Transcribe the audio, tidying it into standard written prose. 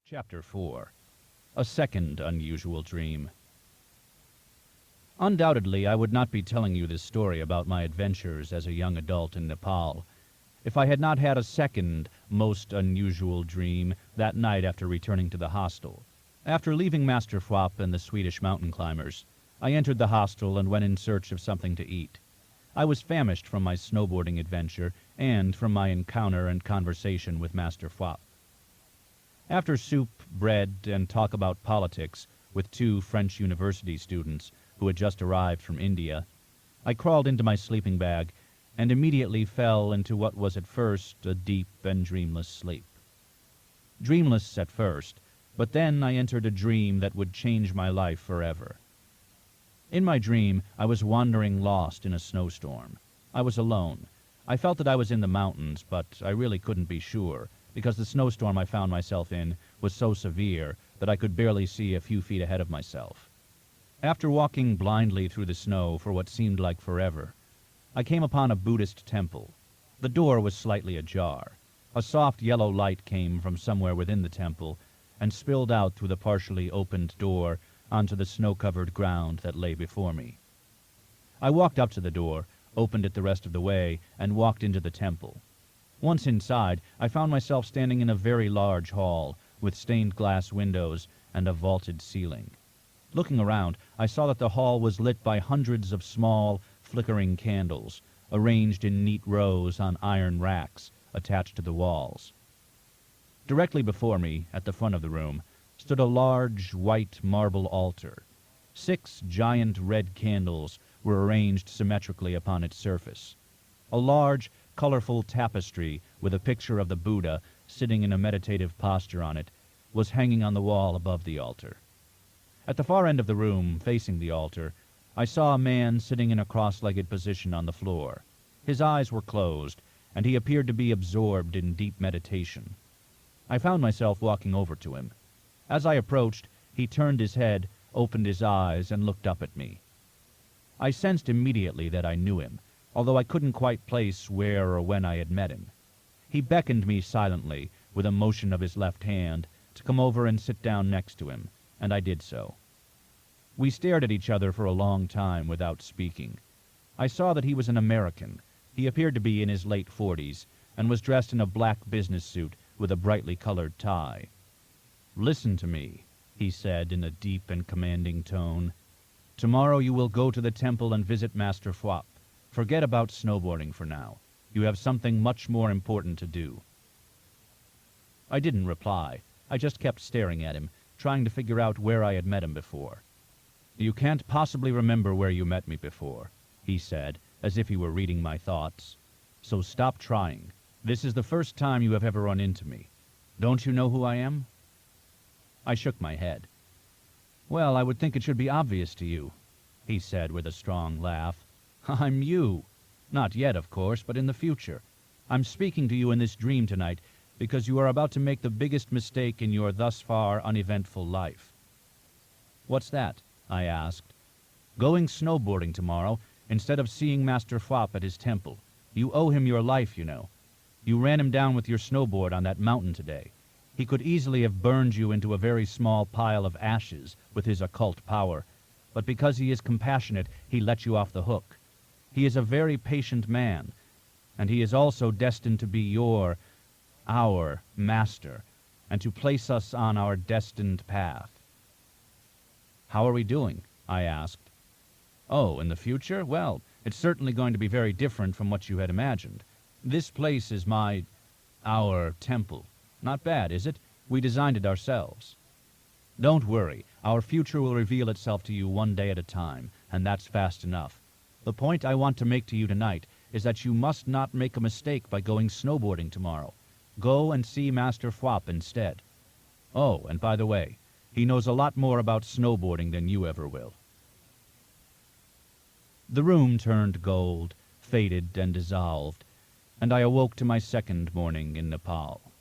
Chapter 4. A Second Unusual Dream. Undoubtedly, I would not be telling you this story about my adventures as a young adult in Nepal if I had not had a second most unusual dream that night after returning to the hostel. After leaving Master Fwap and the Swedish mountain climbers, I entered the hostel and went in search of something to eat. I was famished from my snowboarding adventure and from my encounter and conversation with Master Fwap. After soup, bread, and talk about politics with two French university students who had just arrived from India, I crawled into my sleeping bag and immediately fell into what was at first a deep and dreamless sleep. Dreamless at first, but then I entered a dream that would change my life forever. In my dream, I was wandering lost in a snowstorm. I was alone. I felt that I was in the mountains, but I really couldn't be sure, because the snowstorm I found myself in was so severe that I could barely see a few feet ahead of myself. After walking blindly through the snow for what seemed like forever, I came upon a Buddhist temple. The door was slightly ajar. A soft yellow light came from somewhere within the temple and spilled out through the partially opened door onto the snow-covered ground that lay before me. I walked up to the door, opened it the rest of the way, and walked into the temple. Once inside, I found myself standing in a very large hall with stained glass windows and a vaulted ceiling. Looking around, I saw that the hall was lit by hundreds of small, flickering candles, arranged in neat rows on iron racks attached to the walls. Directly before me, at the front of the room, stood a large, white marble altar. 6 giant red candles were arranged symmetrically upon its surface. A large, colorful tapestry with a picture of the Buddha sitting in a meditative posture on it was hanging on the wall above the altar. At the far end of the room, facing the altar, I saw a man sitting in a cross-legged position on the floor. His eyes were closed, and he appeared to be absorbed in deep meditation. I found myself walking over to him. As I approached, he turned his head, opened his eyes, and looked up at me. I sensed immediately that I knew him, although I couldn't quite place where or when I had met him. He beckoned me silently, with a motion of his left hand, to come over and sit down next to him, and I did so. We stared at each other for a long time without speaking. I saw that he was an American. He appeared to be in his late 40s, and was dressed in a black business suit with a brightly colored tie. "Listen to me," he said in a deep and commanding tone. "Tomorrow you will go to the temple and visit Master Fwap. Forget about snowboarding for now. You have something much more important to do." I didn't reply. I just kept staring at him, trying to figure out where I had met him before. "You can't possibly remember where you met me before," he said, as if he were reading my thoughts. "So stop trying. This is the first time you have ever run into me. Don't you know who I am?" I shook my head. "Well, I would think it should be obvious to you," he said with a strong laugh. "I'm you. Not yet, of course, but in the future. I'm speaking to you in this dream tonight because you are about to make the biggest mistake in your thus far uneventful life." "What's that?" I asked. "Going snowboarding tomorrow instead of seeing Master Fwap at his temple. You owe him your life, you know. You ran him down with your snowboard on that mountain today. He could easily have burned you into a very small pile of ashes with his occult power, but because he is compassionate, he let you off the hook. He is a very patient man, and he is also destined to be our master, and to place us on our destined path." "How are we doing?" I asked. "Oh, in the future? Well, it's certainly going to be very different from what you had imagined. This place is our temple. Not bad, is it? We designed it ourselves. Don't worry, our future will reveal itself to you one day at a time, and that's fast enough. The point I want to make to you tonight is that you must not make a mistake by going snowboarding tomorrow. Go and see Master Fwap instead. Oh, and by the way, he knows a lot more about snowboarding than you ever will." The room turned gold, faded and dissolved, and I awoke to my second morning in Nepal.